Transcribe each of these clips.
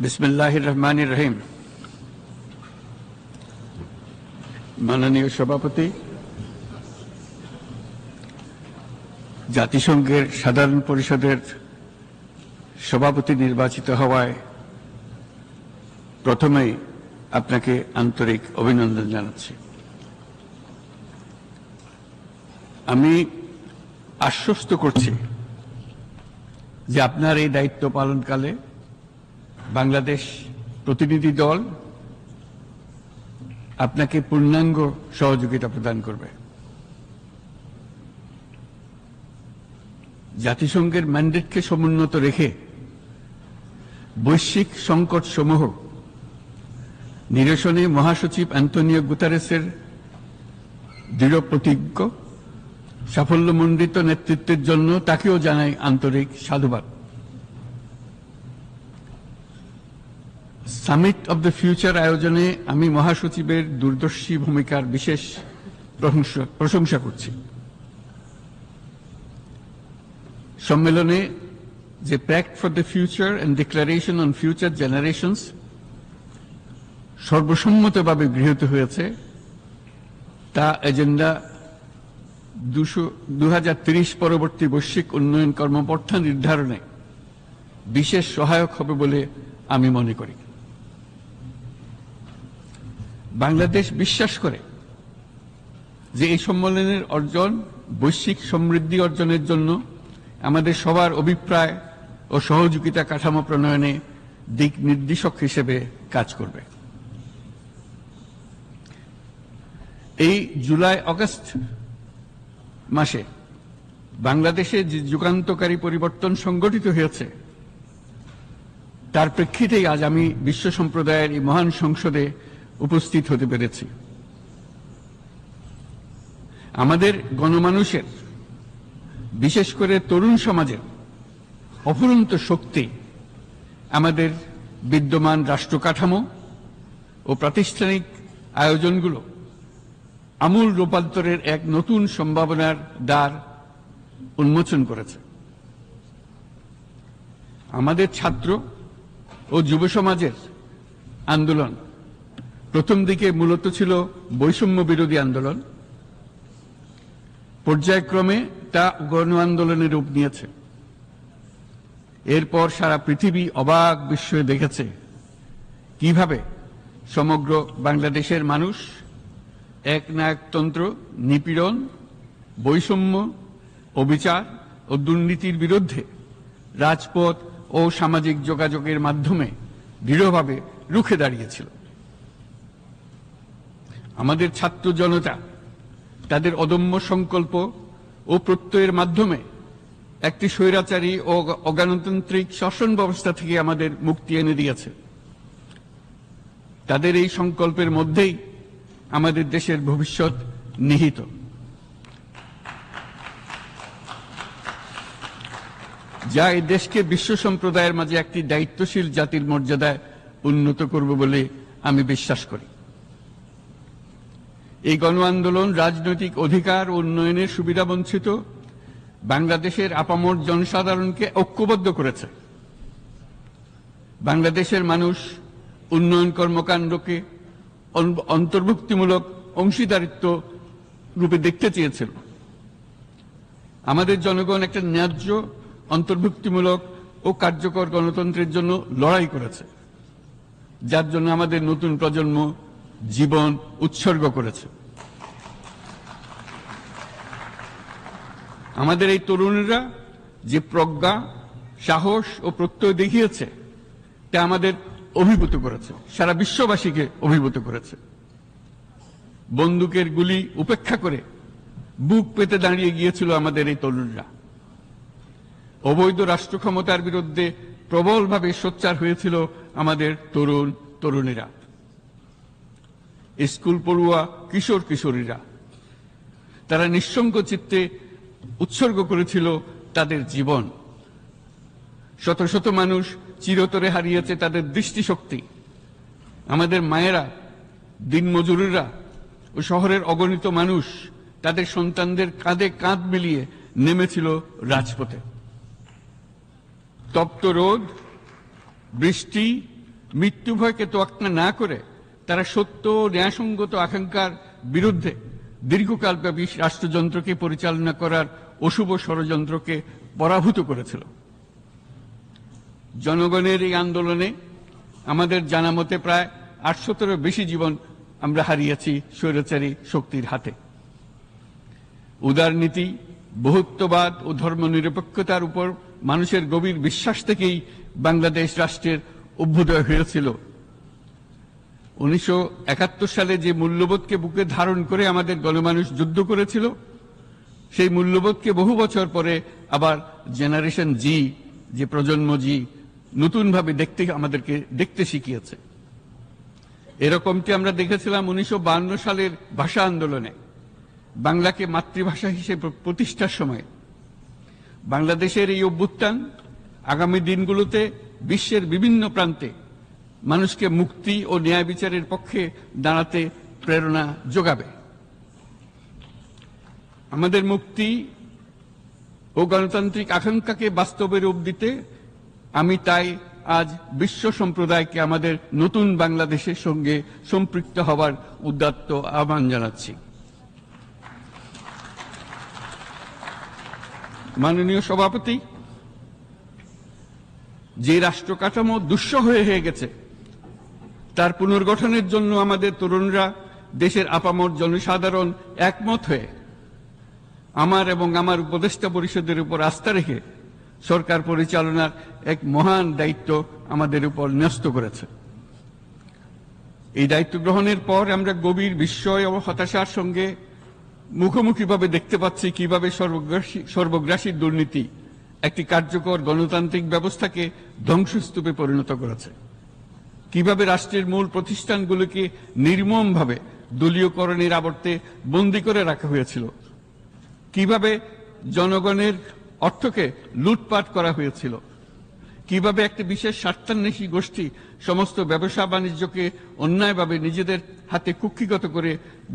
বিসমিল্লাহির রহমানির রহিম। মাননীয় সভাপতি, জাতিসংঘের সাধারণ পরিষদের সভাপতি নির্বাচিত হওয়ায় প্রথমেই আপনাকে আন্তরিক অভিনন্দন জানাচ্ছি। আমি আশ্বস্ত করছি যে আপনার এই দায়িত্ব পালনকালে বাংলাদেশ প্রতিনিধি দল আপনাকে পূর্ণাঙ্গ সহযোগিতা প্রদান করবে। জাতিসংঘের ম্যান্ডেটকে সমুন্নত রেখে বৈশ্বিক সংকট সমূহ নিরসনে মহাসচিব অ্যান্টোনিও গুতেরেসের দৃঢ় প্রতিজ্ঞ সাফল্যমণ্ডিত নেতৃত্বের জন্য তাকেও জানাই আন্তরিক সাধুবাদ। সামিট অব দ্য ফিউচার আয়োজনে আমি মহাসচিবের দূরদর্শী ভূমিকার বিশেষ প্রশংসা করছি। সম্মেলনে যে pact for the future and declaration on future generations সর্বসম্মতভাবে গৃহীত হয়েছে, তা এজেন্ডা 2030 পরবর্তী বৈশ্বিক উন্নয়ন কর্মপন্থা নির্ধারণে বিশেষ সহায়ক হবে বলে আমি মনে করি। বাংলাদেশ বিশ্বাস করে যে এই সম্মেলনের অর্জন বৈশ্বিক সমৃদ্ধি অর্জনের জন্য আমাদের সবার অভিপ্রায় ও সহযোগিতা কাঠামো প্রণয়নে দিক নির্দেশক হিসেবে কাজ করবে। এই জুলাই আগস্ট মাসে বাংলাদেশে যে যুগান্তকারী পরিবর্তন সংগঠিত হয়েছে তার প্রেক্ষিতেই আজ আমি বিশ্ব সম্প্রদায়ের এই মহান সংসদে উপস্থিত হতে পেরেছি। আমাদের গণমানুষের, বিশেষ করে তরুণ সমাজের অফুরন্ত শক্তি আমাদের বিদ্যমান রাষ্ট্র কাঠামো ও প্রাতিষ্ঠানিক আয়োজনগুলো আমূল রূপান্তরের এক নতুন সম্ভাবনার দ্বার উন্মোচন করেছে। আমাদের ছাত্র ও যুব সমাজের আন্দোলন প্রথম দিকে মূলত ছিল বৈষম্য বিরোধী আন্দোলন, পর্যায়ক্রমে তা গণ আন্দোলনের রূপ নিয়েছে। এরপর সারা পৃথিবী অবাক বিস্ময়ে দেখেছে কিভাবে সমগ্র বাংলাদেশের মানুষ একনায়কতন্ত্র, নিপীড়ন, বৈষম্য, অবিচার ও দুর্নীতির বিরুদ্ধে রাজপথ ও সামাজিক যোগাযোগের মাধ্যমে দৃঢ়ভাবে রুখে দাঁড়িয়েছিল। আমাদের ছাত্র জনতা তাদের অদম্য সংকল্প ও প্রত্যয়ের মাধ্যমে একটি স্বৈরাচারী ও অগণতান্ত্রিক শাসন ব্যবস্থা থেকে আমাদের মুক্তি এনে দিয়েছে। তাদের এই সংকল্পের মধ্যেই আমাদের দেশের ভবিষ্যৎ নিহিত। যা এই দেশকে বিশ্ব সম্প্রদায়ের মাঝে একটি দায়িত্বশীল জাতির মর্যাদায় উন্নত করবে বলে আমি বিশ্বাস করি। এই গণ আন্দোলন রাজনৈতিক অধিকার ও উন্নয়নের সুবিধা বঞ্চিত বাংলাদেশের আপামর জনসাধারণকে ঐক্যবদ্ধ করেছে। বাংলাদেশের মানুষ উন্নয়ন কর্মকাণ্ডকে অন্তর্ভুক্তিমূলক অংশীদারিত্ব রূপে দেখতে চেয়েছিল। আমাদের জনগণ একটা ন্যায্য, অন্তর্ভুক্তিমূলক ও কার্যকর গণতন্ত্রের জন্য লড়াই করেছে, যার জন্য আমাদের নতুন প্রজন্ম জীবন উৎসর্গ করেছে। আমাদের এই তরুণীরা যে প্রজ্ঞা, সাহস ও প্রত্যয় দেখিয়েছে তা আমাদের অভিভূত করেছে, সারা বিশ্ববাসীকে অভিভূত করেছে। বন্দুকের গুলি উপেক্ষা করে বুক পেতে দাঁড়িয়ে গিয়েছিল আমাদের এই তরুণরা। অবৈধ রাষ্ট্র ক্ষমতার বিরুদ্ধে প্রবলভাবে সোচ্চার হয়েছিল আমাদের তরুণ তরুণীরা। স্কুল পড়ুয়া কিশোর কিশোরীরা তারা নিঃসঙ্গ চিত্তে উৎসর্গ করেছিল তাদের জীবন। শত শত মানুষ চিরতরে হারিয়েছে তাদের দৃষ্টিশক্তি। আমাদের মায়েরা, দিনমজুরেরা ও শহরের অগণিত মানুষ তাদের সন্তানদের কাঁধে কাঁধ মিলিয়ে নেমেছিল রাজপথে। তপ্ত রোদ, বৃষ্টি মৃত্যু ভয়কে তোয়াক্কা না করে তারা সত্য ও ন্যায়সঙ্গত আকাঙ্ক্ষার বিরুদ্ধে দীর্ঘকালব্যাপী রাষ্ট্রযন্ত্রকে পরিচালনা করার অশুভ ষড়যন্ত্রকে পরাভূত করেছিল। জনগণের এই আন্দোলনে আমাদের জানা মতে প্রায় 800-এরও বেশি জীবন আমরা হারিয়েছি স্বৈরাচারী শক্তির হাতে। উদারনীতি, বহুত্ববাদ ও ধর্মনিরপেক্ষতার উপর মানুষের গভীর বিশ্বাস থেকেই বাংলাদেশ রাষ্ট্রের অভ্যুদয় হয়েছিল। 1971 সালে যে মূল্যবোধকে বুকে ধারণ করে আমাদের গণমানুষ যুদ্ধ করেছিল, সেই মূল্যবোধকে বহু বছর পরে আবার জেনারেশন জি, যে প্রজন্ম জি, নতুনভাবে আমাদেরকে দেখতে শিখিয়েছে। এরকমটি আমরা দেখেছিলাম 1952 সালের ভাষা আন্দোলনে, বাংলাকে মাতৃভাষা হিসেবে প্রতিষ্ঠার সময়। বাংলাদেশের এই অভ্যুত্থান আগামী দিনগুলোতে বিশ্বের বিভিন্ন প্রান্তে মানুষকে মুক্তি ও ন্যায় বিচারের পক্ষে দাঁড়াতে প্রেরণা যোগাবে। আমাদের মুক্তি ও গণতান্ত্রিক আকাঙ্ক্ষাকে বাস্তবে রূপ দিতে আমি তাই আজ বিশ্ব সম্প্রদায়কে আমাদের নতুন বাংলাদেশের সঙ্গে সম্পৃক্ত হওয়ার উদাত্ত আহ্বান জানাচ্ছি। মাননীয় সভাপতি, যে রাষ্ট্র কাঠামো দুঃসহ হয়ে গেছে তার পুনর্গঠনের জন্য আমাদের তরুণরা, দেশের আপামর জনসাধারণ একমত হয়ে আমার এবং আমার উপদেষ্টা পরিষদের উপর আস্থা রেখে সরকার পরিচালনার এক মহান দায়িত্ব আমাদের উপর ন্যস্ত করেছে। এই দায়িত্ব গ্রহণের পর আমরা গভীর বিস্ময় ও হতাশার সঙ্গে মুখোমুখিভাবে দেখতে পাচ্ছি কিভাবে সর্বগ্রাসী দুর্নীতি একটি কার্যকর গণতান্ত্রিক ব্যবস্থাকে ধ্বংসস্তূপে পরিণত করেছে, কিভাবে রাষ্ট্রের মূল প্রতিষ্ঠানগুলোকে নির্মমভাবে দলীয়করণের আবর্তে বন্দী করে রাখা হয়েছিল, কিভাবে জনগণের অর্থকে লুটপাট করা হয়েছিল, কিভাবে একটি বিশেষ স্বার্থান্বেষী গোষ্ঠী সমস্ত ব্যবসা বাণিজ্যকে অন্যায়ভাবে নিজেদের হাতে কুক্ষিগত করে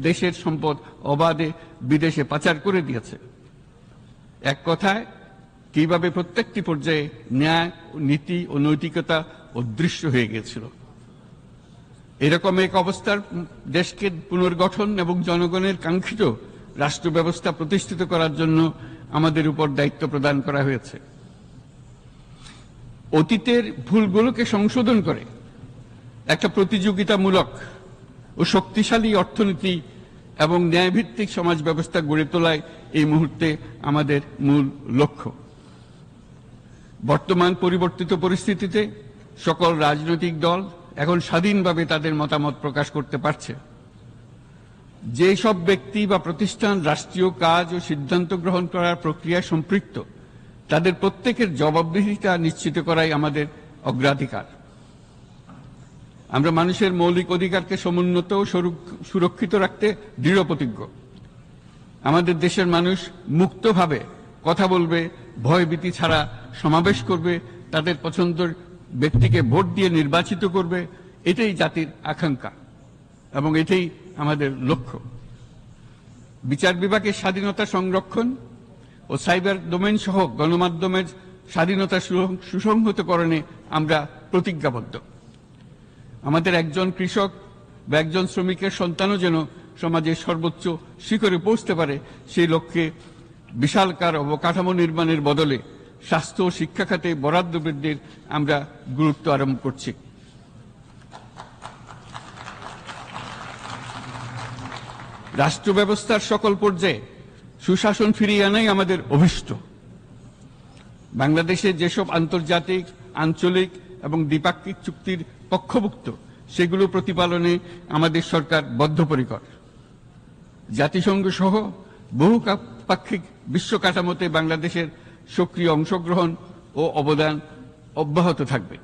দেশের সম্পদ অবাধে বিদেশে পাচার করে দিয়েছে। এক কথায়, কিভাবে প্রত্যেকটি পর্যায়ে ন্যায়, নীতি ও নৈতিকতা অদৃশ্য হয়ে গিয়েছিল। এরকম এক অবস্থার দেশকে পুনর্গঠন এবং জনগণের কাঙ্ক্ষিত রাষ্ট্র ব্যবস্থা প্রতিষ্ঠিত করার জন্য আমাদের উপর দায়িত্ব প্রদান করা হয়েছে। অতীতের ভুলগুলোকে সংশোধন করে একটা প্রতিযোগিতামূলক ও শক্তিশালী অর্থনীতি এবং ন্যায়ভিত্তিক সমাজ ব্যবস্থা গড়ে তোলায় এই মুহূর্তে আমাদের মূল লক্ষ্য। বর্তমান পরিবর্তিত পরিস্থিতিতে সকল রাজনৈতিক দল এখন স্বাধীনভাবে তাদের মতামত প্রকাশ করতে পারছে। যে সব ব্যক্তি বা প্রতিষ্ঠান রাষ্ট্রীয় কাজ ও সিদ্ধান্ত গ্রহণ করার প্রক্রিয়ায় সম্পৃক্ত, তাদের প্রত্যেকের জবাবদিহিতা নিশ্চিত করাই আমাদের অগ্রাধিকার। আমরা মানুষের মৌলিক অধিকারকে সমুন্নত ও সুরক্ষিত রাখতে দৃঢ়প্রতিজ্ঞ। আমাদের দেশের মানুষ মুক্তভাবে কথা বলবে, ভয়ভীতি ছাড়া সমাবেশ করবে, তাদের পছন্দের ব্যক্তিকে ভোট দিয়ে নির্বাচিত করবে, এটাই জাতির আকাঙ্ক্ষা এবং এটাই আমাদের লক্ষ্য। বিচার বিভাগের স্বাধীনতা সংরক্ষণ ও সাইবার ডোমেইন সহ গণমাধ্যমের স্বাধীনতা সুসংহতকরণে আমরা প্রতিজ্ঞাবদ্ধ। আমাদের একজন কৃষক বা একজন শ্রমিকের সন্তানও যেন সমাজের সর্বোচ্চ শিখরে পৌঁছতে পারে, সেই লক্ষ্যে বিশালকার অবকাঠামো নির্মাণের বদলে স্বাস্থ্য ও শিক্ষা খাতে বরাদ্দ বৃদ্ধির আমরা গুরুত্ব আরোপ করছি। রাষ্ট্র ব্যবস্থার সকল পর্যায়ে সুশাসন ফিরিয়ে আনাই আমাদের অভীষ্ট। বাংলাদেশে যেসব আন্তর্জাতিক, আঞ্চলিক এবং দ্বিপাক্ষিক চুক্তির পক্ষভুক্ত, সেগুলো প্রতিপালনে আমাদের সরকার বদ্ধপরিকর। জাতিসংঘ সহ বহুপাক্ষিক বিশ্ব কাঠামোতে বাংলাদেশের সক্রিয় অংশগ্রহণ ও অবদান অব্যাহত থাকবে।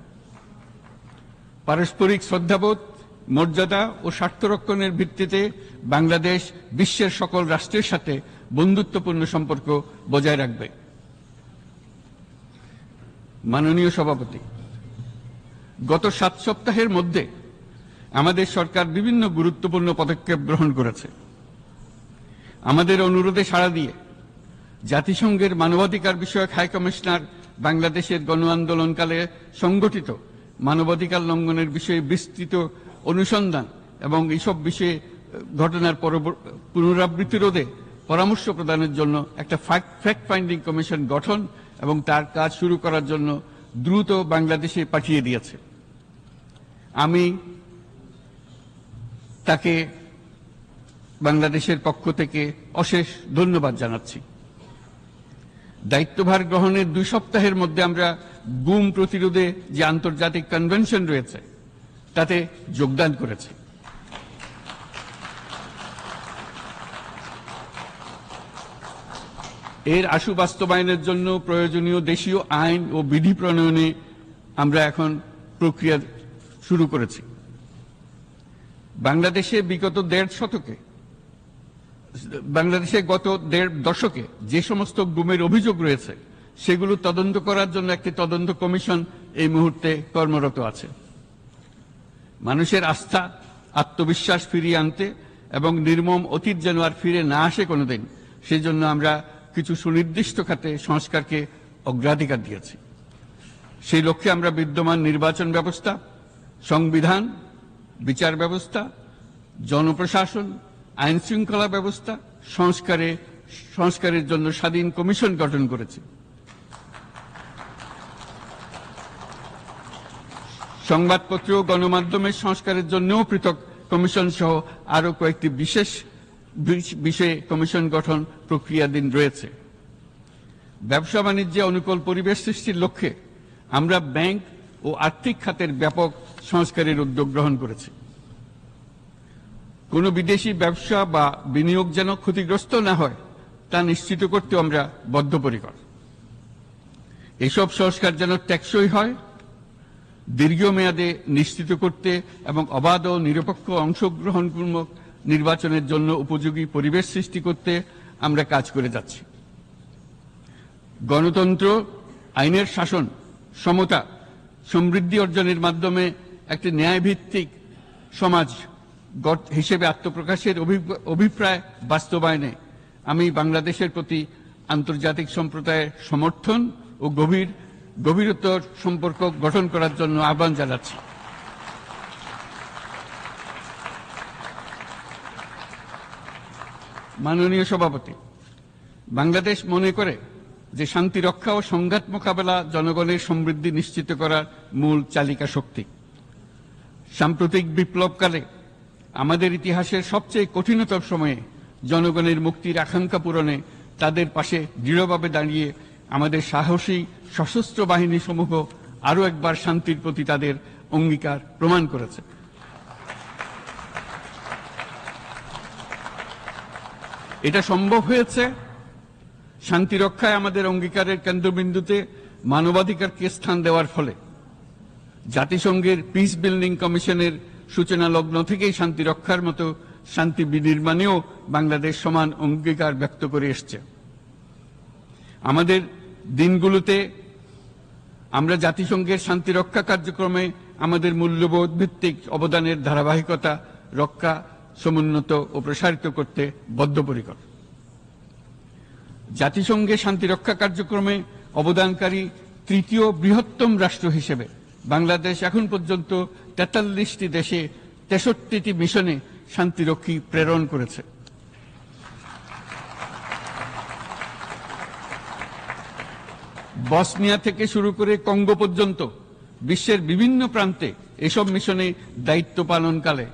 পারস্পরিক শ্রদ্ধাবোধ, মর্যাদা ও স্বার্থরক্ষণের ভিত্তিতে বাংলাদেশ বিশ্বের সকল রাষ্ট্রের সাথে বন্ধুত্বপূর্ণ সম্পর্ক বজায় রাখবে। মাননীয় সভাপতি, গত 7 সপ্তাহের মধ্যে আমাদের সরকার বিভিন্ন গুরুত্বপূর্ণ পদক্ষেপ গ্রহণ করেছে। আমাদের অনুরোধে সাড়া দিয়ে জাতিসংঘের মানবাধিকার বিষয়ক হাই কমিশনার বাংলাদেশের গণ আন্দোলনকালে সংগঠিত মানবাধিকার লঙ্ঘনের বিষয়ে বিস্তৃত অনুসন্ধান এবং এইসব বিষয়ে ঘটনার পুনরাবৃত্তি রোধে পরামর্শ প্রদানের জন্য একটা ফ্যাক্ট ফাইন্ডিং কমিশন গঠন এবং তার কাজ শুরু করার জন্য দ্রুত বাংলাদেশে পাঠিয়ে দিয়েছে। আমি তাকে বাংলাদেশের পক্ষ থেকে অশেষ ধন্যবাদ জানাচ্ছি। দায়িত্বভার গ্রহণের 2 সপ্তাহের মধ্যে আমরা গুম প্রতিরোধে যে আন্তর্জাতিক কনভেনশন রয়েছে তাতে যোগদান করেছি। এর আশু বাস্তবায়নের জন্য প্রয়োজনীয় দেশীয় আইন ও বিধি প্রণয়নে আমরা এখন প্রক্রিয়া শুরু করেছি। বাংলাদেশে গত 1.5 দশকে যে সমস্ত গুমের অভিযোগ রয়েছে সেগুলো তদন্ত করার জন্য একটি তদন্ত কমিশন এই মুহূর্তে কর্মরত আছে। মানুষের আস্থা আত্মবিশ্বাস ফিরিয়ে আনতে এবং নির্মম অতীত যেন আর ফিরে না আসে কোনোদিন, সেই জন্য আমরা কিছু সুনির্দিষ্ট খাতে সংস্কারকে অগ্রাধিকার দিয়েছি। সেই লক্ষ্যে আমরা বিদ্যমান নির্বাচন ব্যবস্থা, সংবিধান, বিচার ব্যবস্থা, জনপ্রশাসন, আইন শৃঙ্খলা ব্যবস্থা সংস্কারের জন্য স্বাধীন কমিশন গঠন করেছি। সংবাদপত্র ও গণমাধ্যমের সংস্কারের জন্যও পৃথক কমিশন সহ আরো কয়েকটি বিশেষ বিষয়ে কমিশন গঠন প্রক্রিয়াধীন রয়েছে। ব্যবসা বাণিজ্যে অনুকূল পরিবেশ সৃষ্টির লক্ষ্যে আমরা ব্যাংক ও আর্থিক খাতের ব্যাপক সংস্কারের উদ্যোগ গ্রহণ করেছি। কোনো বিদেশি ব্যবসা বা বিনিয়োগ যেন ক্ষতিগ্রস্ত না হয় তা নিশ্চিত করতে আমরা বদ্ধপরিকর। এসব সংস্কার যেন টেকসই হয়, দীর্ঘমেয়াদে নিশ্চিত করতে এবং অবাধ ও নিরপেক্ষ অংশগ্রহণমূলক নির্বাচনের জন্য উপযোগী পরিবেশ সৃষ্টি করতে আমরা কাজ করে যাচ্ছি। গণতন্ত্র, আইনের শাসন, সমতা, সমৃদ্ধি অর্জনের মাধ্যমে একটি ন্যায়ভিত্তিক সমাজ হিসেবে আত্মপ্রকাশের অভিপ্রায় বাস্তবায়নে আমি বাংলাদেশের প্রতি আন্তর্জাতিক সম্প্রদায়ের সমর্থন ও গভীরতর সম্পর্ক গঠন করার জন্য আহ্বান জানাচ্ছি। মাননীয় সভাপতি, বাংলাদেশ মনে করে যে শান্তি রক্ষা ও সংঘাত মোকাবেলা জনগণের সমৃদ্ধি নিশ্চিত করার মূল চালিকা শক্তি। সাম্প্রতিক বিপ্লবকালে আমাদের ইতিহাসের সবচেয়ে কঠিনতম সময়ে জনগণের মুক্তির আকাঙ্ক্ষা পূরণে তাদের পাশে দৃঢ়ভাবে দাঁড়িয়ে আমাদের সাহসী সশস্ত্র বাহিনী সমূহ আরও একবার শান্তির প্রতি তাদের অঙ্গীকার প্রমাণ করেছে। এটা সম্ভব হয়েছে শান্তি রক্ষায় আমাদের অঙ্গীকারের কেন্দ্রবিন্দুতে মানবাধিকারকে স্থান দেওয়ার ফলে। জাতিসংঘের পিস বিল্ডিং কমিশনের সূচনা লগ্ন থেকেই শান্তি রক্ষার মতো শান্তি বিনির্মাণেও বাংলাদেশ সমান অঙ্গীকার ব্যক্ত করে এসছে। আমাদের দিনগুলোতে আমরা জাতিসংঘের শান্তি রক্ষা কার্যক্রমে আমাদের মূল্যবোধ ভিত্তিক অবদানের ধারাবাহিকতা রক্ষা, সমুন্নত ও প্রসারিত করতে বদ্ধপরিকর। জাতিসংঘের শান্তি রক্ষা কার্যক্রমে অবদানকারী তৃতীয় বৃহত্তম রাষ্ট্র হিসেবে বাংলাদেশ এখন পর্যন্ত 43টি দেশে 63টি মিশনে শান্তিরক্ষী প্রেরণ করেছে। বসনিয়া থেকে শুরু করে কঙ্গো পর্যন্ত বিশ্বের বিভিন্ন প্রান্তে এসব মিশনে দায়িত্ব পালনকালে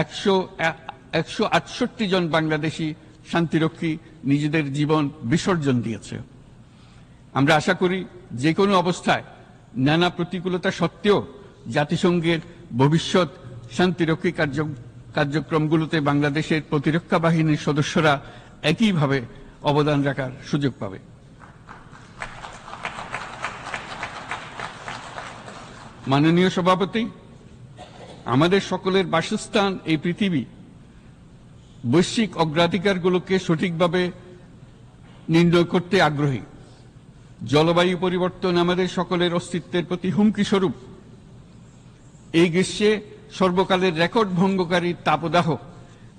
168 জন বাংলাদেশি শান্তিরক্ষী নিজেদের জীবন বিসর্জন দিয়েছে। আমরা আশা করি যে কোনো অবস্থায় নানা প্রতিকূলতা সত্ত্বেও জাতিসংঘের ভবিষ্যৎ শান্তিরক্ষী কার্যক্রমগুলোতে বাংলাদেশের প্রতিরক্ষা বাহিনীর সদস্যরা একইভাবে অবদান রাখার সুযোগ পাবে। মাননীয় সভাপতি, আমাদের সকলের বাসস্থান এই পৃথিবী বৈশ্বিক অগ্রাধিকারগুলোকে সঠিকভাবে নির্ণয় করতে আগ্রহী। জলবায়ু পরিবর্তন আমাদের সকলের অস্তিত্বের প্রতি হুমকি স্বরূপ। এই গ্রীষ্মে সর্বকালের রেকর্ড ভঙ্গকারী তাপদাহ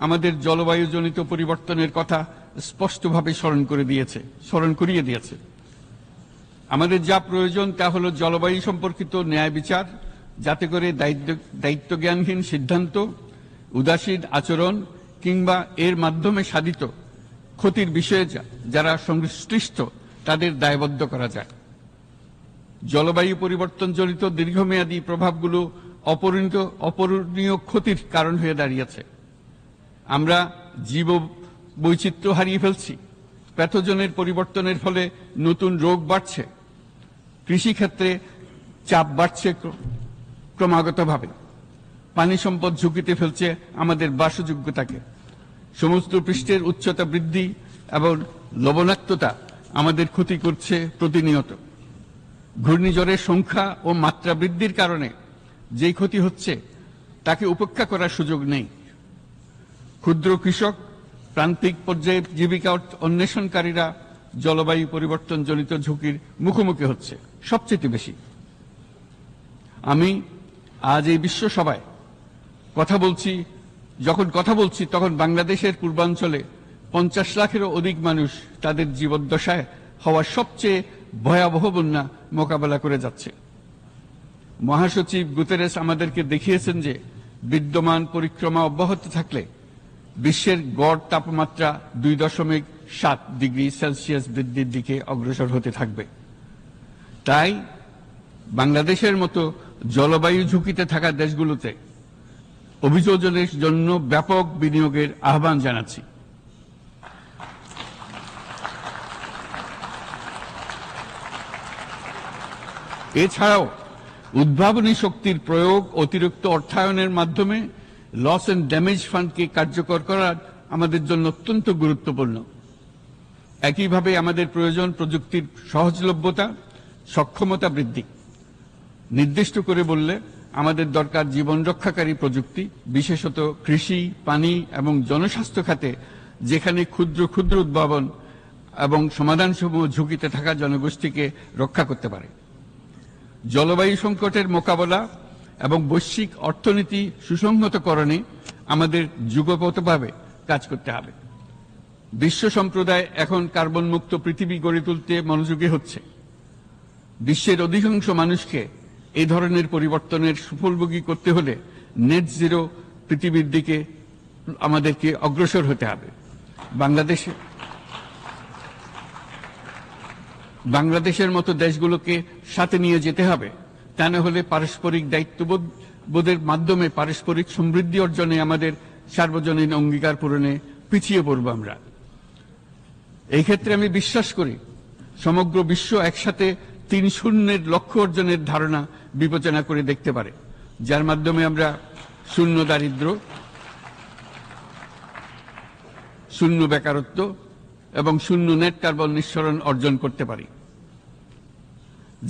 আমাদের জলবায়ুজনিত পরিবর্তনের কথা স্পষ্টভাবে স্মরণ করিয়ে দিয়েছে। আমাদের যা প্রয়োজন তা হলো জলবায়ু সম্পর্কিত ন্যায় বিচার, যাতে করে দায়িত্বজ্ঞানহীন সিদ্ধান্ত, উদাসীন আচরণ কিংবা এর মাধ্যমে সাধিত ক্ষতির বিষয়ে যারা সংশ্লিষ্ট তাদের দায়বদ্ধ করা যায়। জলবায়ু পরিবর্তনজনিত দীর্ঘমেয়াদী প্রভাবগুলো অপূরণীয় ক্ষতির কারণ হয়ে দাঁড়িয়েছে। আমরা জীব বৈচিত্র্য হারিয়ে ফেলছি, প্যাথোজেনের পরিবর্তনের ফলে নতুন রোগ বাড়ছে, কৃষিক্ষেত্রে চাপ বাড়ছে ক্রমাগতভাবে, পানি সম্পদ ঝুঁকিতে ফেলছে আমাদের বাসযোগ্যতাকে, সমুদ্র পৃষ্ঠের উচ্চতা বৃদ্ধি এবং লবণাক্ততা আমাদের ক্ষতি করছে প্রতিনিয়ত। ঘূর্ণিঝড়ের সংখ্যা ও মাত্রা বৃদ্ধির কারণে যেই ক্ষতি হচ্ছে তাকে উপেক্ষা করার সুযোগ নেই। ক্ষুদ্র কৃষক, প্রান্তিক পর্যায়ে জীবিকা অন্বেষণকারীরা জলবায়ু পরিবর্তনজনিত ঝুঁকির মুখোমুখি হচ্ছে সবচেয়ে বেশি। আমি আজ এই বিশ্ব সভায় যখন কথা বলছি তখন বাংলাদেশের পূর্বাঞ্চলে 50 লাখেরও অধিক মানুষ তাদের জীবদ্দশায় হওয়া সবচেয়ে ভয়াবহ বন্যা মোকাবেলা করে যাচ্ছে। মহাসচিব গুতেরেস আমাদেরকে দেখিয়েছেন যে বিদ্যমান পরিক্রমা অব্যাহত থাকলে বিশ্বের গড় তাপমাত্রা 2.7 ডিগ্রি সেলসিয়াস বৃদ্ধির দিকে অগ্রসর হতে থাকবে। তাই বাংলাদেশের মতো জলবায়ু ঝুঁকিতে থাকা দেশগুলোতে অভিযোজনের জন্য ব্যাপক বিনিয়োগের আহ্বান জানাচ্ছি। এছাড়াও উদ্ভাবনী শক্তির প্রয়োগ, অতিরিক্ত অর্থায়নের মাধ্যমে লস এন্ড ড্যামেজ ফান্ডকে কার্যকর করা আমাদের জন্য অত্যন্ত গুরুত্বপূর্ণ। একইভাবে আমাদের প্রয়োজন প্রযুক্তির সহজলভ্যতা, সক্ষমতা বৃদ্ধি। নির্দিষ্ট করে বললে আমাদের দরকার জীবন রক্ষাকারী প্রযুক্তি, বিশেষত কৃষি, পানি এবং জনস্বাস্থ্য খাতে, যেখানে ক্ষুদ্র ক্ষুদ্র উদ্ভাবন এবং সমাধানসমূহ ঝুঁকিতে থাকা জনগোষ্ঠীকে রক্ষা করতে পারে। জলবায়ু সংকটের মোকাবেলা এবং বৈশ্বিক অর্থনীতি সুসংহতকরণে আমাদের যুগপৎভাবে কাজ করতে হবে। বিশ্ব সম্প্রদায় এখন কার্বন মুক্ত পৃথিবী গড়ে তুলতে মনোযোগী হচ্ছে। বিশ্বের অধিকাংশ মানুষকে এই ধরনের পরিবর্তনের সুফলভোগী করতে হলে নেট জিরো পৃথিবীর দিকে আমাদেরকে অগ্রসর হতে হবে। বাংলাদেশের মতো দেশগুলোকে সাথে নিয়ে যেতে হবে। তা না হলে পারস্পরিক দায়িত্ববোধের মাধ্যমে পারস্পরিক সমৃদ্ধি অর্জনে আমাদের সার্বজনীন অঙ্গীকার পূরণে পিছিয়ে পড়ব আমরা। এই ক্ষেত্রে আমি বিশ্বাস করি সমগ্র বিশ্ব একসাথে 3-0 লক্ষ্য অর্জনের ধারণা বিবেচনা করে দেখতে পারে, যার মাধ্যমে আমরা শূন্য দারিদ্র্য, শূন্য বেকারত্ব এবং শূন্য নেট কার্বন নিঃসরণ অর্জন করতে পারি।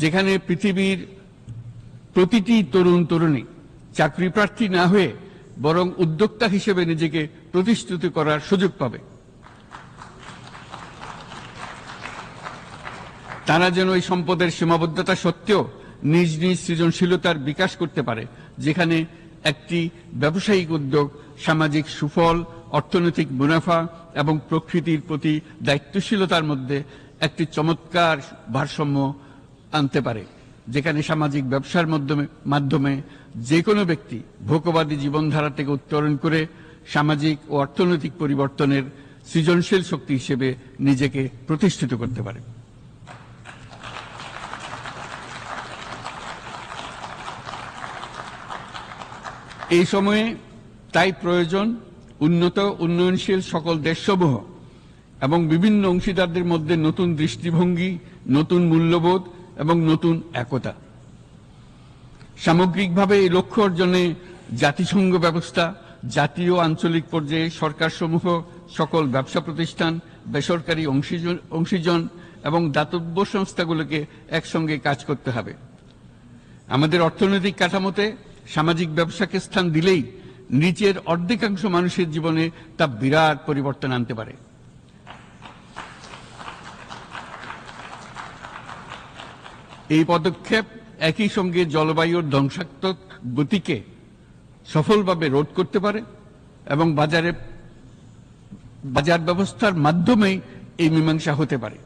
যেখানে পৃথিবীর প্রতিটি তরুণ তরুণী চাকরি প্রার্থী না হয়ে বরং উদ্যোক্তা হিসেবে নিজেকে প্রতিষ্ঠিত করার সুযোগ পাবে। তারা যেন এই সম্পদের সীমাবদ্ধতা সত্ত্বেও নিজ নিজ সৃজনশীলতার বিকাশ করতে পারে, যেখানে একটি ব্যবসায়িক উদ্যোগ সামাজিক সুফল, অর্থনৈতিক মুনাফা এবং প্রকৃতির প্রতি দায়িত্বশীলতার মধ্যে একটি চমৎকার ভারসাম্য আনতে পারে, যেখানে সামাজিক ব্যবসার মাধ্যমে যে কোনো ব্যক্তি ভোগবাদী জীবনধারা থেকে উত্তরণ করে সামাজিক ও অর্থনৈতিক পরিবর্তনের সৃজনশীল শক্তি হিসেবে নিজেকে প্রতিষ্ঠিত করতে পারে। এই সময়ে তাই প্রয়োজন উন্নত উন্নয়নশীল সকল দেশসমূহ এবং বিভিন্ন অংশীদারদের মধ্যে নতুন দৃষ্টিভঙ্গি, নতুন মূল্যবোধ এবং নতুন একতা। সামগ্রিকভাবে এই লক্ষ্য অর্জনে জাতিসংঘ ব্যবস্থা, জাতীয় আঞ্চলিক পর্যায়ে সরকারসমূহ, সকল ব্যবসা প্রতিষ্ঠান, বেসরকারি অংশীজন এবং দাতব্য সংস্থাগুলোকে একসঙ্গে কাজ করতে হবে। আমাদের অর্থনৈতিক কাঠামোতে সামাজিক ব্যবসাকে স্থান দিলেই নিচের অর্ধেকাংশ মানুষের জীবনে তা বিরাট পরিবর্তন আনতে পারে। এই পদক্ষেপ একই সঙ্গে জলবায়ুর ধ্বংসাত্মক গতিকে সফলভাবে রোধ করতে পারে এবং বাজার ব্যবস্থার মাধ্যমেই এই মীমাংসা হতে পারে।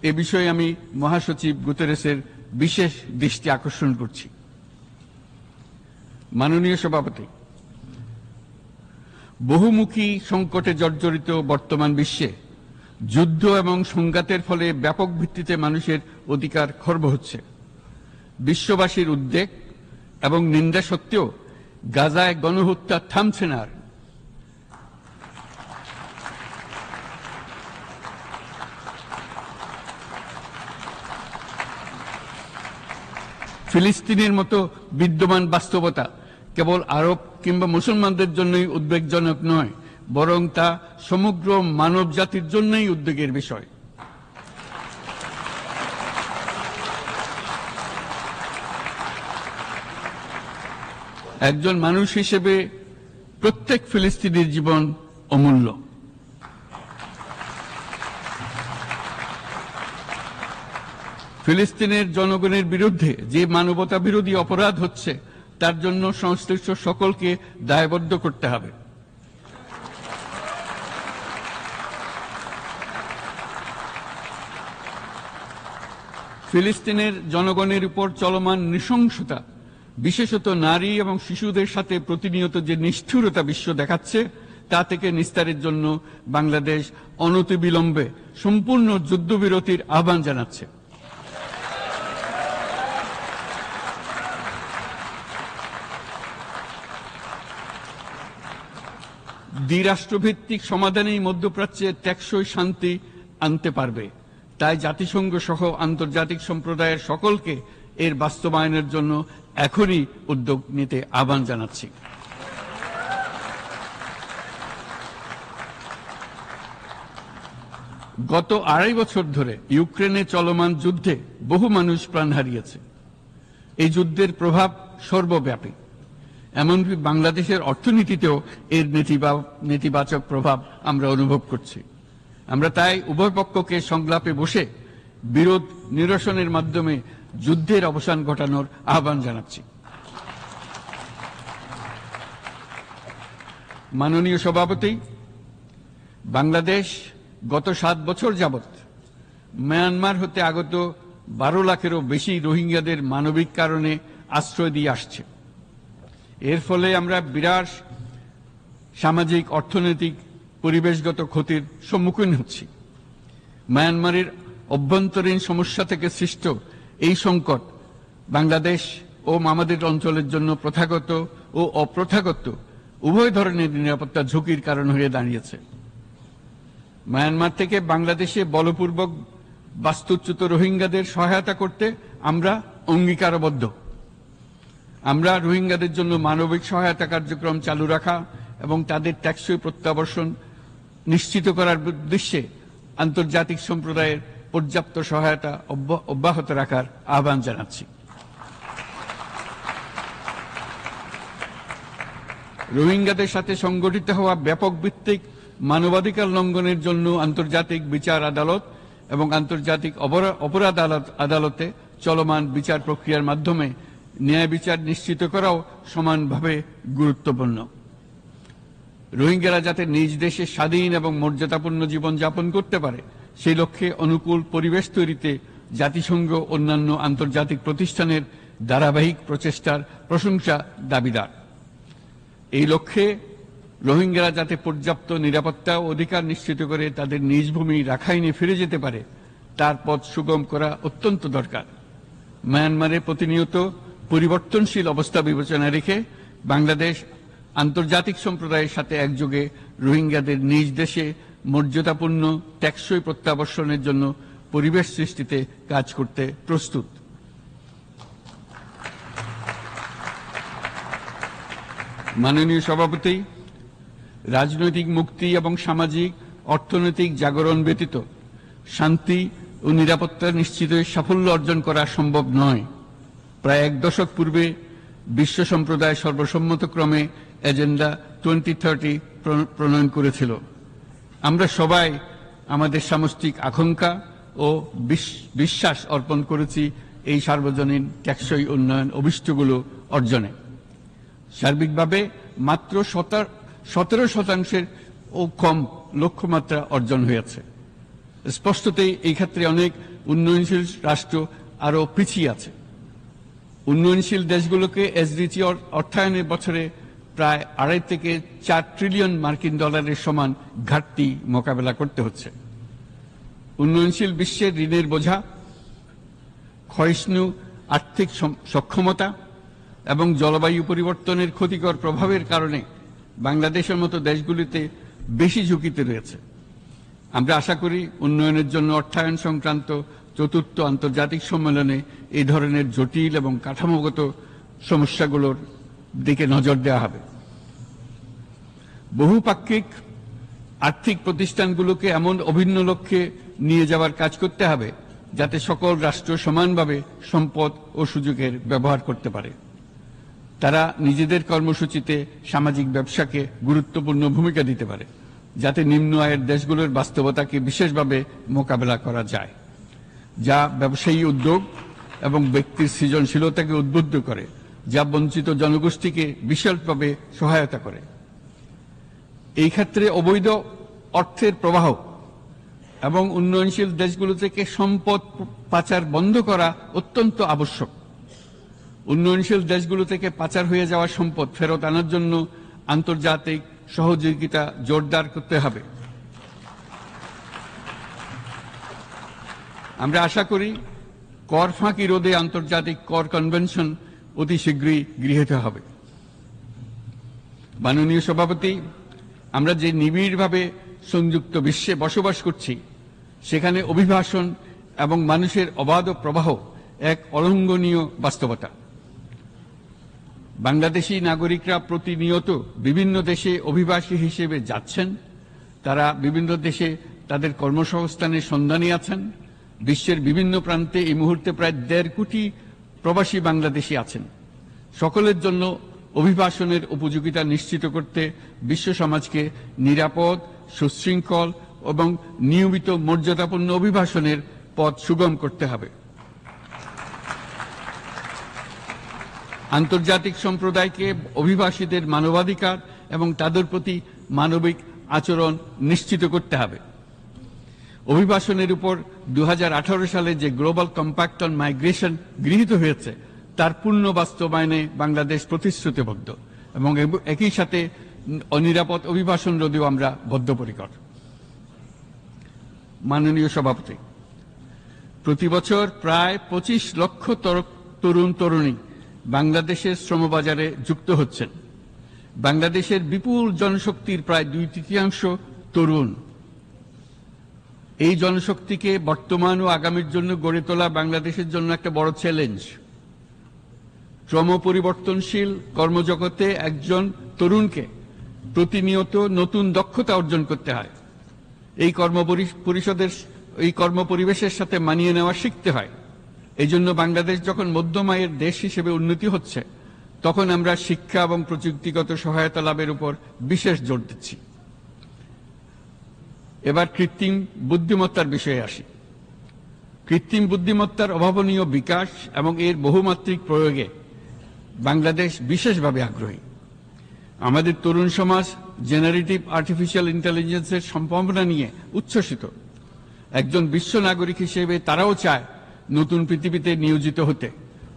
এ বিষয়ে আমি মহাসচিব গুতেরেসের বিশেষ দৃষ্টি আকর্ষণ করছি। মাননীয় সভাপতি, বহুমুখী সংকটে জর্জরিত বর্তমান বিশ্বে যুদ্ধ এবং সংঘাতের ফলে ব্যাপক ভিত্তিতে মানুষের অধিকার খর্ব হচ্ছে। বিশ্ববাসীর উদ্বেগ এবং নিন্দা সত্ত্বেও গাজায় গণহত্যা থামছে না। ফিলিস্তিনের মতো বিদ্যমান বাস্তবতা কেবল আরব কিংবা মুসলমানদের জন্যই উদ্বেগজনক নয়, বরং তা সমগ্র মানব জাতির জন্যই উদ্বেগের বিষয়। একজন মানুষ হিসেবে প্রত্যেক ফিলিস্তিনির জীবন অমূল্য। ফিলিস্তিনের জনগণের বিরুদ্ধে যে মানবতা বিরোধী অপরাধ হচ্ছে তার জন্য সংশ্লিষ্ট সকলকে দায়বদ্ধ করতে হবে। ফিলিস্তিনের জনগণের উপর চলমান নৃশংসতা, বিশেষত নারী এবং শিশুদের সাথে প্রতিনিয়ত যে নিষ্ঠুরতা বিশ্ব দেখাচ্ছে, তা থেকে নিস্তারের জন্য বাংলাদেশ অনতিবিলম্বে সম্পূর্ণ যুদ্ধবিরতির আহ্বান জানাচ্ছে। দ্বিরাষ্ট্রভিত্তিক সমাধানেই মধ্যপ্রাচ্যে টেকসই শান্তি আনতে পারবে। তাই জাতিসংঘ সহ আন্তর্জাতিক সম্প্রদায়ের সকলকে এর বাস্তবায়নের জন্য এখনই উদ্যোগ নিতে আহ্বান জানাচ্ছি। গত 2.5 বছর ধরে ইউক্রেনে চলমান যুদ্ধে বহু মানুষ প্রাণ হারিয়েছে। এই যুদ্ধের প্রভাব সর্বব্যাপী, এমনকি বাংলাদেশের অর্থনীতিতেও এর নেতিবাচক প্রভাব আমরা অনুভব করছি। আমরা তাই উভয় পক্ষকে সংলাপে বসে বিরোধ নিরসনের মাধ্যমে যুদ্ধের অবসান ঘটানোর আহ্বান জানাচ্ছি। মাননীয় সভাপতি, বাংলাদেশ গত 7 বছর যাবৎ মিয়ানমার হতে আগত 12 লাখেরও বেশি রোহিঙ্গাদের মানবিক কারণে আশ্রয় দিয়ে আসছে। এর ফলে আমরা বিরাট সামাজিক, অর্থনৈতিক, পরিবেশগত ক্ষতির সম্মুখীন হচ্ছি। মিয়ানমারের অভ্যন্তরীণ সমস্যা থেকে সৃষ্ট এই সংকট বাংলাদেশ ও আমাদের অঞ্চলের জন্য প্রথাগত ও অপ্রথাগত উভয় ধরনের নিরাপত্তা ঝুঁকির কারণ হয়ে দাঁড়িয়েছে। মিয়ানমার থেকে বাংলাদেশে বলপূর্বক বাস্তুচ্যুত রোহিঙ্গাদের সহায়তা করতে আমরা অঙ্গীকারবদ্ধ। আমরা রোহিঙ্গাদের জন্য মানবিক সহায়তা কার্যক্রম চালু রাখা এবং তাদের টেকসই প্রত্যাবর্তন নিশ্চিত করার উদ্দেশ্যে আন্তর্জাতিক সম্প্রদায়ের পর্যাপ্ত সহায়তা অব্যাহত রাখার আহ্বান জানাচ্ছি। রোহিঙ্গাদের সাথে সংগঠিত হওয়া ব্যাপক ভিত্তিক মানবাধিকার লঙ্ঘনের জন্য আন্তর্জাতিক বিচার আদালত এবং আন্তর্জাতিক অপরাধ আদালতে চলমান বিচার প্রক্রিয়ার মাধ্যমে ন্যায় বিচার নিশ্চিত করাও সমানভাবে গুরুত্বপূর্ণ। রোহিঙ্গারা যাতে নিজ দেশে স্বাধীন এবং মর্যাদাপূর্ণ জীবন যাপন করতে পারে, সেই লক্ষ্যে অনুকূল পরিবেশ তৈরিতে জাতিসংঘ অন্যান্য আন্তর্জাতিক প্রতিষ্ঠানের ধারাবাহিক প্রচেষ্টার প্রশংসা দাবিদার। এই লক্ষ্যে রোহিঙ্গারা যাতে পর্যাপ্ত নিরাপত্তা ও অধিকার নিশ্চিত করে তাদের নিজ ভূমি রাখাইনে ফিরে যেতে পারে, তার পথ সুগম করা অত্যন্ত দরকার। মিয়ানমারে প্রতিনিয়ত পরিবর্তনশীল অবস্থা বিবেচনা রেখে বাংলাদেশ আন্তর্জাতিক সম্প্রদায়ের সাথে একযোগে রোহিঙ্গাদের নিজ দেশে মর্যাদাপূর্ণ টেকসই প্রত্যাবর্তনের জন্য পরিবেশ সৃষ্টিতে কাজ করতে প্রস্তুত। মাননীয় সভাপতি, রাজনৈতিক মুক্তি এবং সামাজিক অর্থনৈতিক জাগরণ ব্যতীত শান্তি ও নিরাপত্তা নিশ্চিতে সাফল্য অর্জন করা সম্ভব নয়। প্রায় 1 দশক পূর্বে বিশ্ব সম্প্রদায় সর্বসম্মতক্রমে এজেন্ডা 2030 প্রণয়ন করেছিল। আমরা সবাই আমাদের সামষ্টিক আকাঙ্ক্ষা ও বিশ্বাস অর্পণ করেছি এই সার্বজনীন টেকসই উন্নয়ন অভিষ্টগুলো অর্জনে। সার্বিকভাবে মাত্র 17% ও কম লক্ষ্যমাত্রা অর্জন হয়েছে। স্পষ্টতই এই ক্ষেত্রে অনেক উন্নয়নশীল রাষ্ট্র আরো পিছিয়ে আছে। উন্নয়নশীল দেশগুলোকে এসডিজি অর্থায়নের বছরে প্রায় 2.5 থেকে 4 ট্রিলিয়ন মার্কিন ডলারের সমান ঘাটতি মোকাবেলা করতে হচ্ছে। উন্নয়নশীল বিশ্বের ঋণের বোঝা, ক্ষয়িষ্ণু আর্থিক সক্ষমতা এবং জলবায়ু পরিবর্তনের ক্ষতিকর প্রভাবের কারণে বাংলাদেশের মতো দেশগুলিতে বেশি ঝুঁকিতে রয়েছে। আমরা আশা করি উন্নয়নের জন্য অর্থায়ন সংক্রান্ত চতুর্থ আন্তর্জাতিক সম্মেলনে এই ধরনের জটিল এবং কাঠামোগত সমস্যাগুলোর দিকে নজর দেওয়া হবে। বহুপাক্ষিক আর্থিক প্রতিষ্ঠানগুলোকে এমন অভিন্ন লক্ষ্যে নিয়ে যাওয়ার কাজ করতে হবে যাতে সকল রাষ্ট্র সমানভাবে সম্পদ ও সুযোগের ব্যবহার করতে পারে। তারা নিজেদের কর্মসূচিতে সামাজিক ব্যবসাকে গুরুত্বপূর্ণ ভূমিকা দিতে পারে, যাতে নিম্ন আয়ের দেশগুলোর বাস্তবতাকে বিশেষভাবে মোকাবেলা করা যায়, যা ব্যবসায়ী উদ্যোগ এবং ব্যক্তির সৃজনশীলতাকে উদ্বুদ্ধ করে, যা বঞ্চিত জনগোষ্ঠীকে বিশালভাবে সহায়তা করে। এই ক্ষেত্রে অবৈধ অর্থের প্রবাহ এবং উন্নয়নশীল দেশগুলো থেকে সম্পদ পাচার বন্ধ করা অত্যন্ত আবশ্যক। উন্নয়নশীল দেশগুলো থেকে পাচার হয়ে যাওয়া সম্পদ ফেরত আনার জন্য আন্তর্জাতিক সহযোগিতা জোরদার করতে হবে। আমরা আশা করি কর ফাঁকি রোধে আন্তর্জাতিক কর কনভেনশন অতি শীঘ্রই গৃহীত হবে। মাননীয় সভাপতি, আমরা যে নিবিড়ভাবে সংযুক্ত বিশ্বে বসবাস করছি, সেখানে অভিবাসন এবং মানুষের অবাধ প্রবাহ এক অলঙ্ঘনীয় বাস্তবতা। বাংলাদেশি নাগরিকরা প্রতিনিয়ত বিভিন্ন দেশে অভিবাসী হিসেবে যাচ্ছেন। তারা বিভিন্ন দেশে তাদের কর্মসংস্থানের সন্ধানে আছেন। বিশ্বের বিভিন্ন প্রান্তে এই মুহূর্তে প্রায় 1.5 কোটি প্রবাসী বাংলাদেশি আছেন। সকলের জন্য অভিবাসনের উপযোগিতা নিশ্চিত করতে বিশ্ব সমাজকে নিরাপদ, সুশৃঙ্খল এবং নিয়মিত মর্যাদাপূর্ণ অভিবাসনের পথ সুগম করতে হবে। আন্তর্জাতিক সম্প্রদায়কে অভিবাসীদের মানবাধিকার এবং তাদের প্রতি মানবিক আচরণ নিশ্চিত করতে হবে। অভিবাসনের উপর 2018 সালে যে গ্লোবাল কম্প্যাক্ট অন মাইগ্রেশন গৃহীত হয়েছে, তার পূর্ণ বাস্তবায়নে বাংলাদেশ প্রতিশ্রুতিবদ্ধ এবং একই সাথে অনিরাপদ অভিবাসন রোধেও আমরা বদ্ধপরিকর। মাননীয় সভাপতি, প্রতি বছর প্রায় 25 লক্ষ তরুণ তরুণী বাংলাদেশের শ্রমবাজারে যুক্ত হচ্ছেন। বাংলাদেশের বিপুল জনশক্তির প্রায় 2/3 তরুণ। এই জনশক্তিকে বর্তমান ও আগামীর জন্য গড়ে তোলা বাংলাদেশের জন্য একটা বড় চ্যালেঞ্জ। ক্রমপরিবর্তনশীল কর্মজগতে একজন তরুণকে প্রতিনিয়ত নতুন দক্ষতা অর্জন করতে হয়। এই কর্মপরিবেশের সাথে মানিয়ে নেওয়া শিখতে হয়। এই জন্য বাংলাদেশ যখন মধ্যম আয়ের দেশ হিসেবে উন্নতি হচ্ছে, তখন আমরা শিক্ষা এবং প্রযুক্তিগত সহায়তা লাভের উপর বিশেষ জোর দিচ্ছি। এবার কৃত্রিম বুদ্ধিমত্তার বিষয়ে আসি। কৃত্রিম বুদ্ধিমত্তার অভাবনীয় বিকাশ এবং এর বহুমাত্রিক প্রয়োগে বাংলাদেশ বিশেষভাবে আগ্রহী। আমাদের তরুণ সমাজ জেনারেটিভ আর্টিফিশিয়াল ইন্টেলিজেন্সের সম্ভাবনা নিয়ে উচ্ছ্বসিত। একজন বিশ্ব নাগরিক হিসেবে তারাও চায় নতুন পৃথিবীতে নিয়োজিত হতে,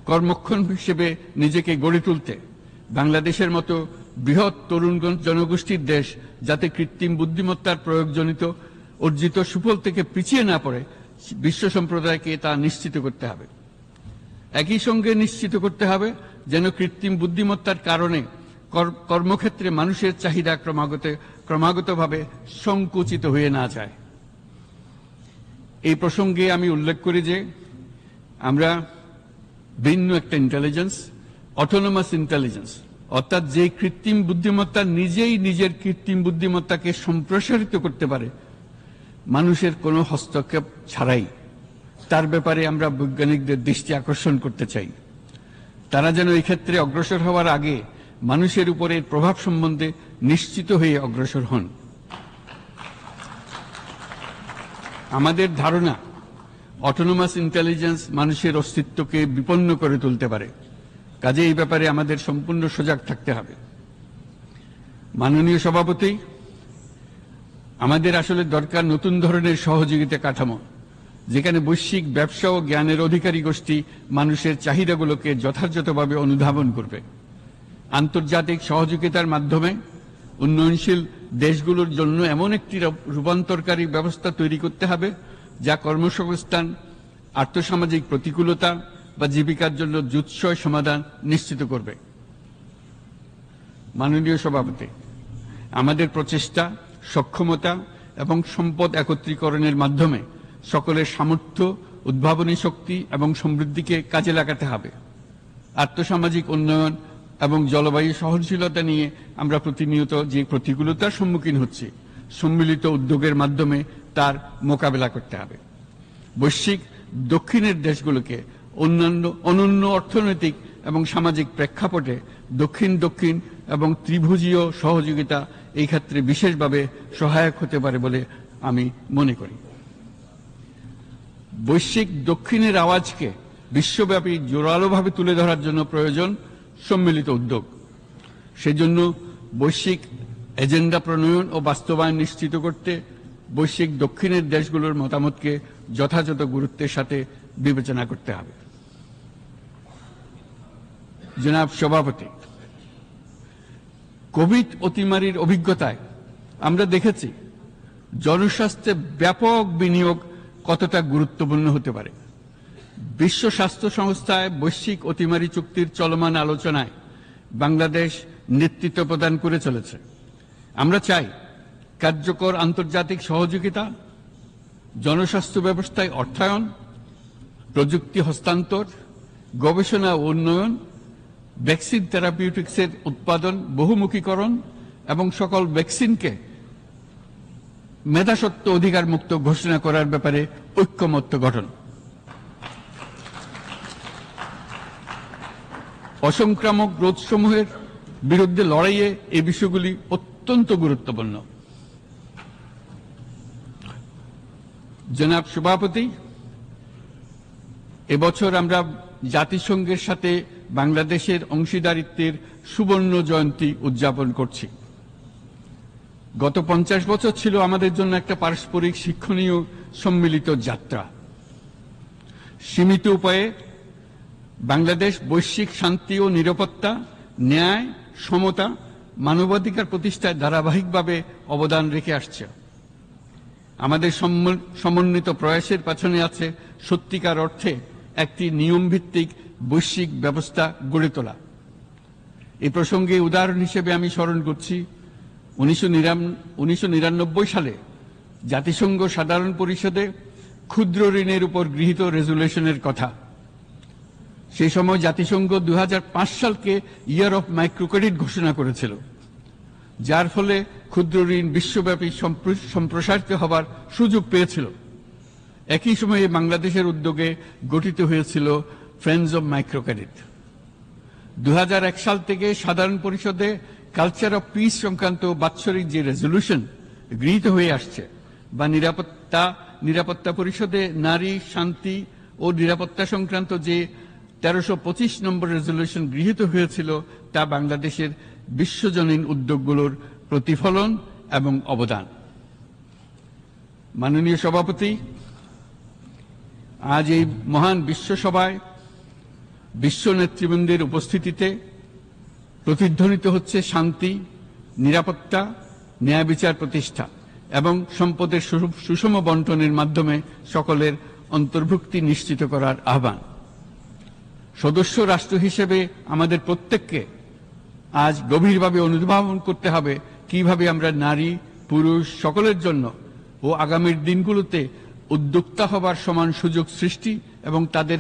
কর্মক্ষম হিসেবে নিজেকে গড়ে তুলতে। বাংলাদেশের মতো বৃহৎ তরুণ জনগোষ্ঠীর দেশ যাতে কৃত্রিম বুদ্ধিমত্তার প্রয়োগজনিত অর্জিত সুফল থেকে পিছিয়ে না পড়ে, বিশ্ব সম্প্রদায়কে তা নিশ্চিত করতে হবে। একই সঙ্গে নিশ্চিত করতে হবে যেন কৃত্রিম বুদ্ধিমত্তার কারণে কর্মক্ষেত্রে মানুষের চাহিদা ক্রমাগতভাবে সংকুচিত হয়ে না যায়। এই প্রসঙ্গে আমি উল্লেখ করি যে আমরা ভিন্ন একটা ইন্টেলিজেন্স, অটোনোমাস ইন্টেলিজেন্স, অর্থাৎ যে কৃত্রিম বুদ্ধিমত্তা নিজেই নিজের কৃত্রিম বুদ্ধিমত্তাকে সম্প্রসারিত করতে পারে মানুষের কোনো হস্তক্ষেপ ছাড়াই, তার ব্যাপারে আমরা বৈজ্ঞানিকদের দৃষ্টি আকর্ষণ করতে চাই। তারা যেন এই ক্ষেত্রে অগ্রসর হওয়ার আগে মানুষের উপরে প্রভাব সম্বন্ধে নিশ্চিত হয়ে অগ্রসর হন। আমাদের ধারণা অটোনোমাস ইন্টেলিজেন্স মানুষের অস্তিত্বকে বিপন্ন করে তুলতে পারে, কাজে এই ব্যাপারে আমাদের সম্পূর্ণ সজাগ থাকতে হবে। মাননীয় সভাপতি, আমাদের আসলে দরকার নতুন ধরনের সহযোগিতা কাঠামো, যেখানে বৈশ্বিক ব্যবসা ও জ্ঞানের অধিকারী গোষ্ঠী মানুষের চাহিদাগুলোকে যথাযথভাবে অনুধাবন করবে। আন্তর্জাতিক সহযোগিতার মাধ্যমে উন্নয়নশীল দেশগুলোর জন্য এমন একটি রূপান্তরকারী ব্যবস্থা তৈরি করতে হবে যা কর্মসংস্থান, আর্থসামাজিক প্রতিকূলতা বা জীবিকার জন্য যুৎসয় সমাধান নিশ্চিত করবে। মাননীয় সভাপতি, আমাদের প্রচেষ্টা, সক্ষমতা এবং সম্পদ একত্রীকরণের মাধ্যমে সকলের সামর্থ্য, উদ্ভাবনী শক্তি এবং সমৃদ্ধিকে কাজে লাগাতে হবে। আর্থসামাজিক উন্নয়ন এবং জলবায়ু সহনশীলতা নিয়ে আমরা প্রতিনিয়ত যে প্রতিকূলতার সম্মুখীন হচ্ছি, সম্মিলিত উদ্যোগের মাধ্যমে তার মোকাবেলা করতে হবে। বৈশ্বিক দক্ষিণের দেশগুলোকে অনন্য অর্থনৈতিক এবং সামাজিক প্রেক্ষাপটে দক্ষিণ দক্ষিণ এবং ত্রিভুজীয় সহযোগিতা এই ক্ষেত্রে বিশেষভাবে সহায়ক হতে পারে বলে আমি মনে করি। বৈশ্বিক দক্ষিণের আওয়াজকে বিশ্বব্যাপী জোরালোভাবে তুলে ধরার জন্য প্রয়োজন সম্মিলিত উদ্যোগ। সেজন্য বৈশ্বিক এজেন্ডা প্রণয়ন ও বাস্তবায়ন নিশ্চিত করতে বৈশ্বিক দক্ষিণের দেশগুলোর মতামতকে যথাযথ গুরুত্বের সাথে বিবেচনা করতে হবে। জনাব সভাপতি, কোভিড অতিমারির অভিজ্ঞতায় আমরা দেখেছি জনস্বাস্থ্যে ব্যাপক বিনিয়োগ কতটা গুরুত্বপূর্ণ হতে পারে। বিশ্ব স্বাস্থ্য সংস্থায় বৈশ্বিক অতিমারি চুক্তির চলমান আলোচনায় বাংলাদেশ নেতৃত্ব প্রদান করে চলেছে। আমরা চাই কার্যকর আন্তর্জাতিক সহযোগিতা, জনস্বাস্থ্য ব্যবস্থায় অর্থায়ন, প্রযুক্তি হস্তান্তর, গবেষণা ও উন্নয়ন, ভ্যাকসিন থেরাপিউটিক্সের উৎপাদন, বহুমুখীকরণ এবং সকল ভ্যাকসিনকে মেধাস্বত্ব অধিকার মুক্ত ঘোষণা করার ব্যাপারে ঐক্যমত্য গঠন। অসংক্রামক রোগসমূহের বিরুদ্ধে লড়াইয়ে এই বিষয়গুলি অত্যন্ত গুরুত্বপূর্ণ। জনাব সভাপতি, এবছর আমরা জাতিসংঘের সাথে বাংলাদেশের অংশীদারিত্বের সুবর্ণ জয়ন্তী উদযাপন করছি। গত 50 বছর ছিল আমাদের জন্য একটা পারস্পরিক শিক্ষণীয় সম্মিলিত যাত্রা। সীমিত উপায়ে বাংলাদেশ বৈশ্বিক শান্তি ও নিরাপত্তা, ন্যায়, সমতা, মানবাধিকার প্রতিষ্ঠায় ধারাবাহিকভাবে অবদান রেখে আসছে। আমাদের সমন্বিত প্রয়াসের পেছনে আছে সত্যিকার অর্থে একটি নিয়মভিত্তিক বৈশ্বিক ব্যবস্থা গড়ে তোলা। এই প্রসঙ্গে উদাহরণ হিসেবে আমি স্মরণ করছি 1999 সালে জাতিসংঘ সাধারণ পরিষদে ক্ষুদ্র ঋণের উপর গৃহীত রেজুলেশনের কথা। সেই সময় জাতিসংঘ 2005 সালকে ইয়ার অফ মাইক্রোক্রেডিট ঘোষণা করেছিল, যার ফলে ক্ষুদ্র ঋণ বিশ্বব্যাপী সম্প্রসারিত হবার সুযোগ পেয়েছিল। একই সময়ে বাংলাদেশের উদ্যোগে গঠিত হয়েছিল ফ্রেন্ডস অব মাইক্রোক্রেডিট। 2001 সাল থেকে সাধারণ পরিষদে কালচার অফ পিস সংক্রান্ত বাৎসরিক যে রেজলিউশন গৃহীত হয়ে আসছে, বা নিরাপত্তা পরিষদে নারী, শান্তি ও নিরাপত্তা সংক্রান্ত যে 1325 নম্বর রেজলিউশন গৃহীত হয়েছিল, তা বাংলাদেশের বিশ্বজনীন উদ্যোগগুলোর প্রতিফলন এবং অবদান। মাননীয় সভাপতি, আজ এই মহান বিশ্বসভায় বিশ্ব নেতৃবৃন্দের উপস্থিতিতে প্রতিধ্বনিত হচ্ছে শান্তি, নিরাপত্তা, ন্যায় বিচার প্রতিষ্ঠা এবং সম্পদের সুষম বন্টনের মাধ্যমে সকলের অন্তর্ভুক্তি নিশ্চিত করার আহ্বান। সদস্য রাষ্ট্র হিসেবে আমাদের প্রত্যেককে আজ গভীরভাবে অনুধাবন করতে হবে কিভাবে আমরা নারী, পুরুষ সকলের জন্য ও আগামীর দিনগুলোতে উদ্যোক্তা হবার সমান সুযোগ সৃষ্টি এবং তাদের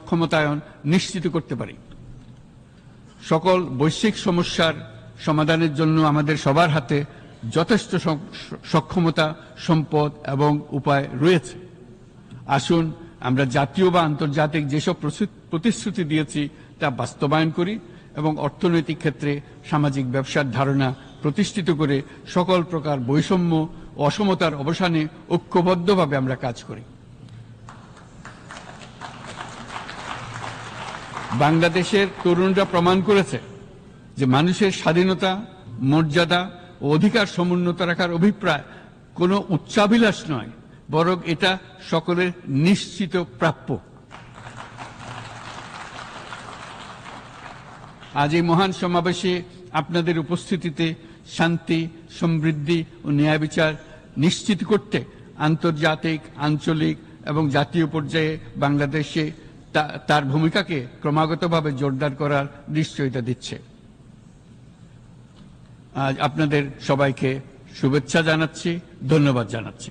ক্ষমতায়ন নিশ্চিত করতে পারি। সকল বৈশ্বিক সমস্যার সমাধানের জন্য আমাদের সবার হাতে যথেষ্ট সক্ষমতা, সম্পদ এবং উপায় রয়েছে। আসুন আমরা জাতীয় বা আন্তর্জাতিক যেসব প্রতিশ্রুতি দিয়েছি তা বাস্তবায়ন করি এবং অর্থনৈতিক ক্ষেত্রে সামাজিক ব্যবসার ধারণা প্রতিষ্ঠিত করে সকল প্রকার বৈষম্য ও অসমতার অবসানে ঐক্যবদ্ধভাবে আমরা কাজ করি। বাংলাদেশের তরুণরা প্রমাণ করেছে যে মানুষের স্বাধীনতা, মর্যাদা ও অধিকার সমুন্নত রাখার অভিপ্রায় কোনো উচ্চাভিলাষ নয়, বরং এটা সকলের নিশ্চিত প্রাপ্য। আজ এই মহান সমাবেশে আপনাদের উপস্থিতিতে শান্তি, সমৃদ্ধি ও ন্যায় বিচার নিশ্চিত করতে আন্তর্জাতিক, আঞ্চলিক এবং জাতীয় পর্যায়ে বাংলাদেশে তার ভূমিকাকে ক্রমাগতভাবে জোরদার করার নিশ্চয়তা দিচ্ছে। আজ আপনাদের সবাইকে শুভেচ্ছা জানাচ্ছি, ধন্যবাদ জানাচ্ছি।